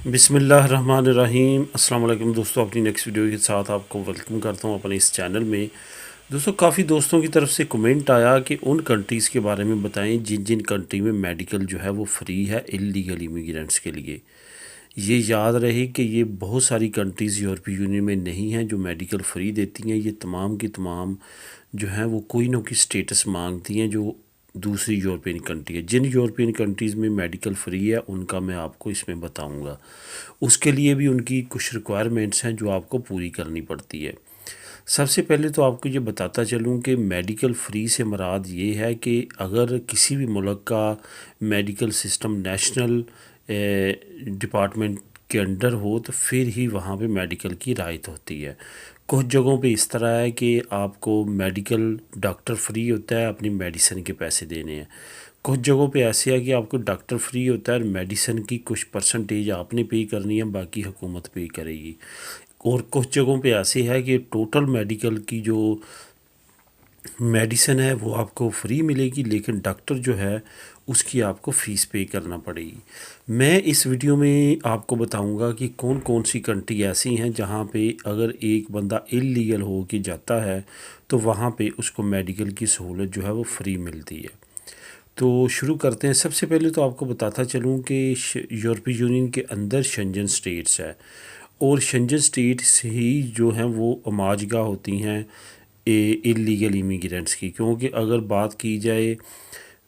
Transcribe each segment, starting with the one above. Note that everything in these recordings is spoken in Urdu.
بسم اللہ الرحمن الرحیم۔ السلام علیکم دوستوں، اپنی نیکسٹ ویڈیو کے ساتھ آپ کو ویلکم کرتا ہوں اپنے اس چینل میں۔ دوستوں، کافی دوستوں کی طرف سے کمنٹ آیا کہ ان کنٹریز کے بارے میں بتائیں جن کنٹری میں میڈیکل جو ہے وہ فری ہے اللیگل امیگرینٹس کے لیے۔ یہ یاد رہے کہ یہ بہت ساری کنٹریز یورپی یونین میں نہیں ہیں جو میڈیکل فری دیتی ہیں۔ یہ تمام کی تمام جو ہیں وہ کوئی نہ کوئی سٹیٹس مانگتی ہیں جو دوسری یورپین کنٹری ہے۔ جن یورپین کنٹریز میں میڈیکل فری ہے ان کا میں آپ کو اس میں بتاؤں گا۔ اس کے لیے بھی ان کی کچھ ریکوائرمنٹس ہیں جو آپ کو پوری کرنی پڑتی ہے۔ سب سے پہلے تو آپ کو یہ بتاتا چلوں کہ میڈیکل فری سے مراد یہ ہے کہ اگر کسی بھی ملک کا میڈیکل سسٹم نیشنل ڈپارٹمنٹ کے انڈر ہو تو پھر ہی وہاں پہ میڈیکل کی رعایت ہوتی ہے۔ کچھ جگہوں پہ اس طرح ہے کہ آپ کو میڈیکل ڈاکٹر فری ہوتا ہے، اپنی میڈیسن کے پیسے دینے ہیں۔ کچھ جگہوں پہ ایسے ہے کہ آپ کو ڈاکٹر فری ہوتا ہے اور میڈیسن کی کچھ پرسنٹیج آپ نے پے کرنی ہے، باقی حکومت پے کرے گی۔ اور کچھ جگہوں پہ ایسے ہے کہ ٹوٹل میڈیکل کی جو میڈیسن ہے وہ آپ کو فری ملے گی، لیکن ڈاکٹر جو ہے اس کی آپ کو فیس پے کرنا پڑے گی۔ میں اس ویڈیو میں آپ کو بتاؤں گا کہ کون کون سی کنٹری ایسی ہیں جہاں پہ اگر ایک بندہ اللیگل ہو کے جاتا ہے تو وہاں پہ اس کو میڈیکل کی سہولت جو ہے وہ فری ملتی ہے۔ تو شروع کرتے ہیں۔ سب سے پہلے تو آپ کو بتاتا چلوں کہ یورپی یونین کے اندر شنجن سٹیٹس ہے، اور شنجن سٹیٹس ہی جو ہیں وہ اماج گاہ ہوتی ہیں اللیگل امیگرینٹس کی، کیونکہ اگر بات کی جائے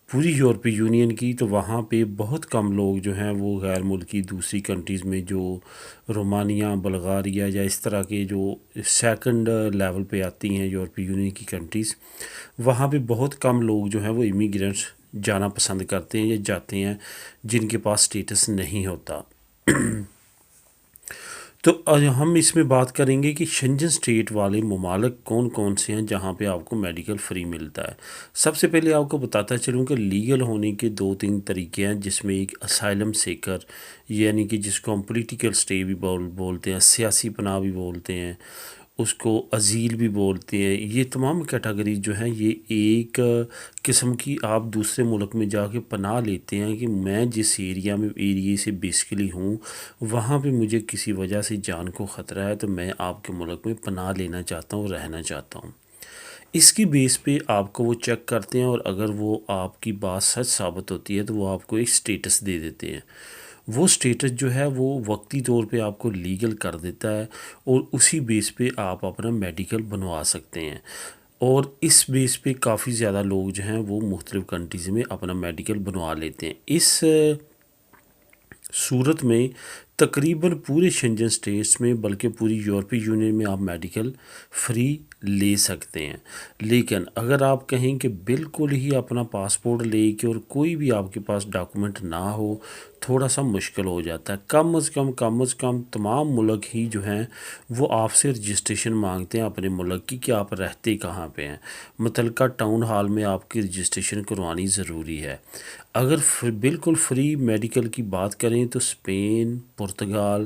پوری یورپی یونین کی تو وہاں پہ بہت کم لوگ جو ہیں وہ غیر ملکی دوسری کنٹریز میں جو رومانیہ، بلغاریہ یا اس طرح کے جو سیکنڈ لیول پہ آتی ہیں یورپی یونین کی کنٹریز، وہاں پہ بہت کم لوگ جو ہیں وہ امیگرینٹس جانا پسند کرتے ہیں یا جاتے ہیں جن کے پاس سٹیٹس نہیں ہوتا۔ تو ہم اس میں بات کریں گے کہ شنجن سٹیٹ والے ممالک کون کون سے ہیں جہاں پہ آپ کو میڈیکل فری ملتا ہے۔ سب سے پہلے آپ کو بتاتا چلوں کہ لیگل ہونے کے 2-3 طریقے ہیں، جس میں ایک اسائلم سیکر، یعنی کہ جس کو ہم پولیٹیکل سٹے بھی بولتے ہیں، سیاسی پناہ بھی بولتے ہیں، اس کو ازیل بھی بولتے ہیں۔ یہ تمام کیٹاگری جو ہیں یہ ایک قسم کی آپ دوسرے ملک میں جا کے پناہ لیتے ہیں کہ میں جس ایریے سے بیسیکلی ہوں وہاں پہ مجھے کسی وجہ سے جان کو خطرہ ہے تو میں آپ کے ملک میں پناہ لینا چاہتا ہوں، رہنا چاہتا ہوں۔ اس کی بیس پہ آپ کو وہ چیک کرتے ہیں، اور اگر وہ آپ کی بات سچ ثابت ہوتی ہے تو وہ آپ کو ایک سٹیٹس دے دیتے ہیں۔ وہ سٹیٹس جو ہے وہ وقتی طور پہ آپ کو لیگل کر دیتا ہے، اور اسی بیس پہ آپ اپنا میڈیکل بنوا سکتے ہیں۔ اور اس بیس پہ کافی زیادہ لوگ جو ہیں وہ مختلف کنٹریز میں اپنا میڈیکل بنوا لیتے ہیں۔ اس صورت میں تقریباً پورے شنجن سٹیٹس میں بلکہ پوری یورپی یونین میں آپ میڈیکل فری لے سکتے ہیں۔ لیکن اگر آپ کہیں کہ بالکل ہی اپنا پاسپورٹ لے کے اور کوئی بھی آپ کے پاس ڈاکومنٹ نہ ہو، تھوڑا سا مشکل ہو جاتا ہے۔ کم از کم تمام ملک ہی جو ہیں وہ آپ سے رجسٹریشن مانگتے ہیں اپنے ملک کی کہ آپ رہتے کہاں پہ ہیں۔ متعلقہ ٹاؤن ہال میں آپ کی رجسٹریشن کروانی ضروری ہے۔ اگر بالکل فری میڈیکل کی بات کریں تو Spain, Portugal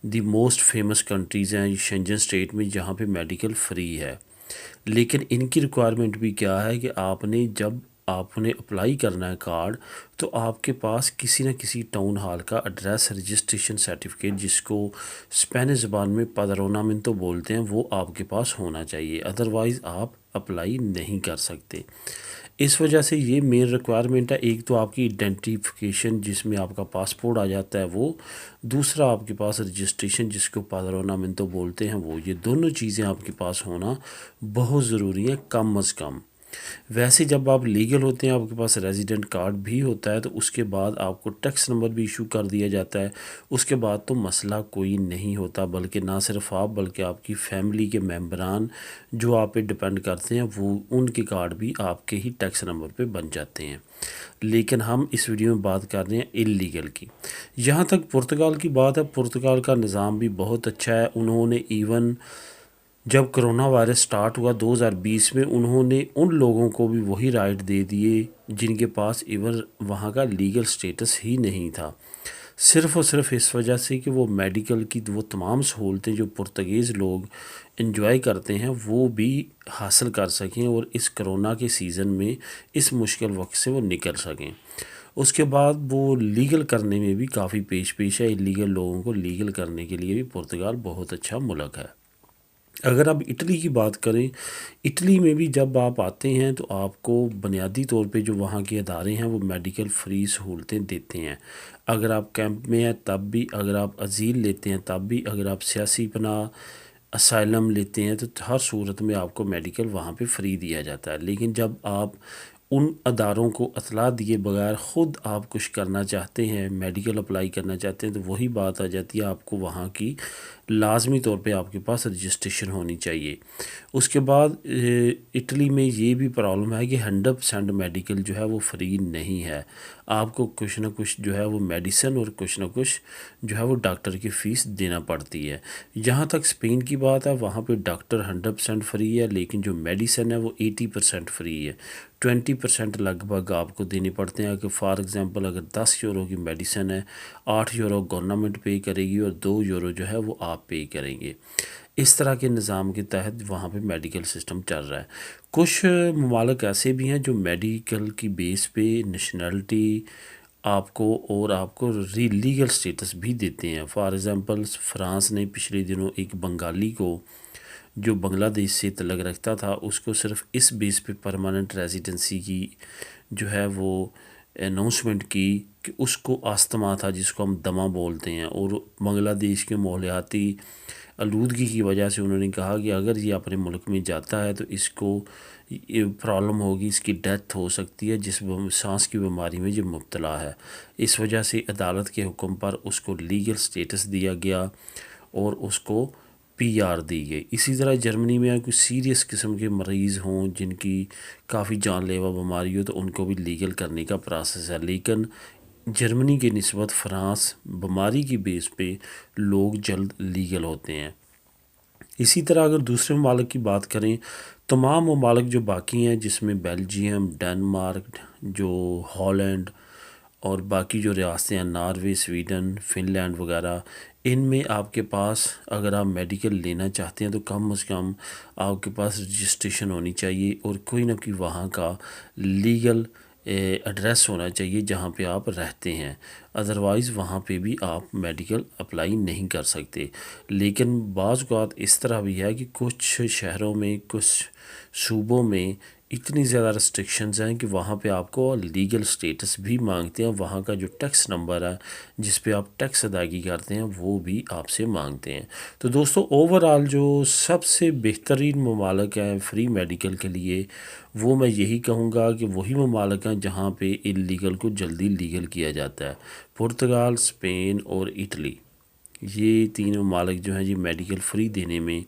the most famous countries ہیں شنجن سٹیٹ میں جہاں پہ میڈیکل فری ہے۔ لیکن ان کی ریکوائرمنٹ بھی کیا ہے کہ جب آپ نے اپلائی کرنا ہے کارڈ، تو آپ کے پاس کسی نہ کسی ٹاؤن ہال کا ایڈریس رجسٹریشن سرٹیفکیٹ، جس کو اسپینش زبان میں پادرونامنتو بولتے ہیں، وہ آپ کے پاس ہونا چاہیے، ادروائز آپ اپلائی نہیں کر سکتے۔ اس وجہ سے یہ مین ریکوائرمنٹ ہے۔ ایک تو آپ کی ایڈنٹیفیکیشن جس میں آپ کا پاسپورٹ آ جاتا ہے وہ، دوسرا آپ کے پاس رجسٹریشن جس کو پادرونامنتو بولتے ہیں وہ، یہ دونوں چیزیں آپ کے پاس ہونا بہت ضروری ہے کم از کم۔ ویسے جب آپ لیگل ہوتے ہیں، آپ کے پاس ریزیڈنٹ کارڈ بھی ہوتا ہے، تو اس کے بعد آپ کو ٹیکس نمبر بھی ایشو کر دیا جاتا ہے۔ اس کے بعد تو مسئلہ کوئی نہیں ہوتا، بلکہ نہ صرف آپ بلکہ آپ کی فیملی کے ممبران جو آپ پہ ڈپینڈ کرتے ہیں وہ ان کے کارڈ بھی آپ کے ہی ٹیکس نمبر پہ بن جاتے ہیں۔ لیکن ہم اس ویڈیو میں بات کر رہے ہیں اللیگل کی۔ جہاں تک پرتگال کی بات ہے، پرتگال کا نظام بھی بہت اچھا ہے۔ انہوں نے ایون جب کرونا وائرس سٹارٹ ہوا 2020 میں، انہوں نے ان لوگوں کو بھی وہی رائٹ دے دیے جن کے پاس ایون وہاں کا لیگل سٹیٹس ہی نہیں تھا، صرف اور صرف اس وجہ سے کہ وہ میڈیکل کی وہ تمام سہولتیں جو پرتگیز لوگ انجوائے کرتے ہیں وہ بھی حاصل کر سکیں، اور اس کرونا کے سیزن میں اس مشکل وقت سے وہ نکل سکیں۔ اس کے بعد وہ لیگل کرنے میں بھی کافی پیش ہے، اللیگل لوگوں کو لیگل کرنے کے لیے بھی پرتگال بہت اچھا ملک ہے۔ اگر اب اٹلی کی بات کریں، اٹلی میں بھی جب آپ آتے ہیں تو آپ کو بنیادی طور پہ جو وہاں کے ادارے ہیں وہ میڈیکل فری سہولتیں دیتے ہیں۔ اگر آپ کیمپ میں ہیں تب بھی، اگر آپ ازیل لیتے ہیں تب بھی، اگر آپ سیاسی پناہ اسائلم لیتے ہیں تو ہر صورت میں آپ کو میڈیکل وہاں پہ فری دیا جاتا ہے۔ لیکن جب آپ ان اداروں کو اطلاع دیے بغیر خود آپ کچھ کرنا چاہتے ہیں، میڈیکل اپلائی کرنا چاہتے ہیں، تو وہی بات آ جاتی ہے، آپ کو وہاں کی لازمی طور پہ آپ کے پاس رجسٹریشن ہونی چاہیے۔ اس کے بعد اٹلی میں یہ بھی پرابلم ہے کہ 100% میڈیکل جو ہے وہ فری نہیں ہے، آپ کو کچھ نہ کچھ جو ہے وہ میڈیسن اور کچھ نہ کچھ جو ہے وہ ڈاکٹر کی فیس دینا پڑتی ہے۔ جہاں تک اسپین کی بات ہے، وہاں پہ ڈاکٹر 100% فری ہے، لیکن جو میڈیسن ہے وہ 80% فری ہے، 20% لگ بھگ آپ کو دینے پڑتے ہیں۔ کہ فار ایگزامپل اگر 10 یورو کی میڈیسن ہے، 8 یورو گورنمنٹ پے کرے گی اور 2 یورو جو ہے وہ آپ پے کریں گے۔ اس طرح کے نظام کے تحت وہاں پہ میڈیکل سسٹم چل رہا ہے۔ کچھ ممالک ایسے بھی ہیں جو میڈیکل کی بیس پہ نیشنلٹی آپ کو اور آپ کو لیگل سٹیٹس بھی دیتے ہیں۔ فار ایگزامپل فرانس نے پچھلے دنوں ایک بنگالی کو جو بنگلہ دیش سے تعلق رکھتا تھا، اس کو صرف اس بیس پہ پرماننٹ ریزیڈنسی کی جو ہے وہ اناؤنسمنٹ کی کہ اس کو آستما تھا، جس کو ہم دمہ بولتے ہیں، اور بنگلہ دیش کے ماحولیاتی آلودگی کی وجہ سے انہوں نے کہا کہ اگر یہ اپنے ملک میں جاتا ہے تو اس کو پرابلم ہوگی، اس کی ڈیتھ ہو سکتی ہے، جس سانس کی بیماری میں جو مبتلا ہے۔ اس وجہ سے عدالت کے حکم پر اس کو لیگل سٹیٹس دیا گیا اور اس کو PR دی گئی۔ اسی طرح جرمنی میں کوئی سیریس قسم کے مریض ہوں جن کی کافی جان لیوا بیماری ہو تو ان کو بھی لیگل کرنے کا پروسیس ہے، لیکن جرمنی کی نسبت فرانس بیماری کی بیس پہ لوگ جلد لیگل ہوتے ہیں۔ اسی طرح اگر دوسرے ممالک کی بات کریں، تمام ممالک جو باقی ہیں جس میں بیلجیم، ڈنمارک، جو ہالینڈ اور باقی جو ریاستیں ہیں، ناروے، سویڈن، فن لینڈ وغیرہ، ان میں آپ کے پاس اگر آپ میڈیکل لینا چاہتے ہیں تو کم از کم آپ کے پاس رجسٹریشن ہونی چاہیے اور کوئی نہ کوئی وہاں کا لیگل ایڈریس ہونا چاہیے جہاں پہ آپ رہتے ہیں، ادروائز وہاں پہ بھی آپ میڈیکل اپلائی نہیں کر سکتے۔ لیکن بعض اوقات اس طرح بھی ہے کہ کچھ شہروں میں، کچھ صوبوں میں اتنی زیادہ ریسٹرکشنز ہیں کہ وہاں پہ آپ کو لیگل سٹیٹس بھی مانگتے ہیں، وہاں کا جو ٹیکس نمبر ہے جس پہ آپ ٹیکس ادائیگی کرتے ہیں وہ بھی آپ سے مانگتے ہیں۔ تو دوستو اوورآل جو سب سے بہترین ممالک ہیں فری میڈیکل کے لیے، وہ میں یہی کہوں گا کہ وہی ممالک ہیں جہاں پہ اللیگل کو جلدی لیگل کیا جاتا ہے۔ پرتگال، اسپین اور اٹلی، یہ 3 ممالک جو ہیں یہ میڈیکل فری دینے میں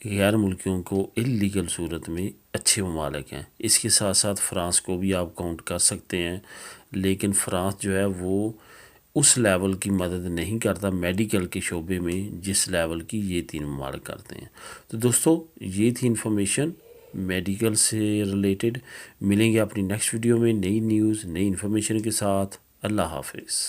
غیر ملکیوں کو اللیگل صورت میں اچھے ممالک ہیں۔ اس کے ساتھ ساتھ فرانس کو بھی آپ کاؤنٹ کر سکتے ہیں، لیکن فرانس جو ہے وہ اس لیول کی مدد نہیں کرتا میڈیکل کے شعبے میں جس لیول کی یہ 3 ممالک کرتے ہیں۔ تو دوستو یہ تھی انفارمیشن میڈیکل سے ریلیٹڈ۔ ملیں گے اپنی نیکسٹ ویڈیو میں نئی نیوز، نئی انفارمیشن کے ساتھ۔ اللہ حافظ۔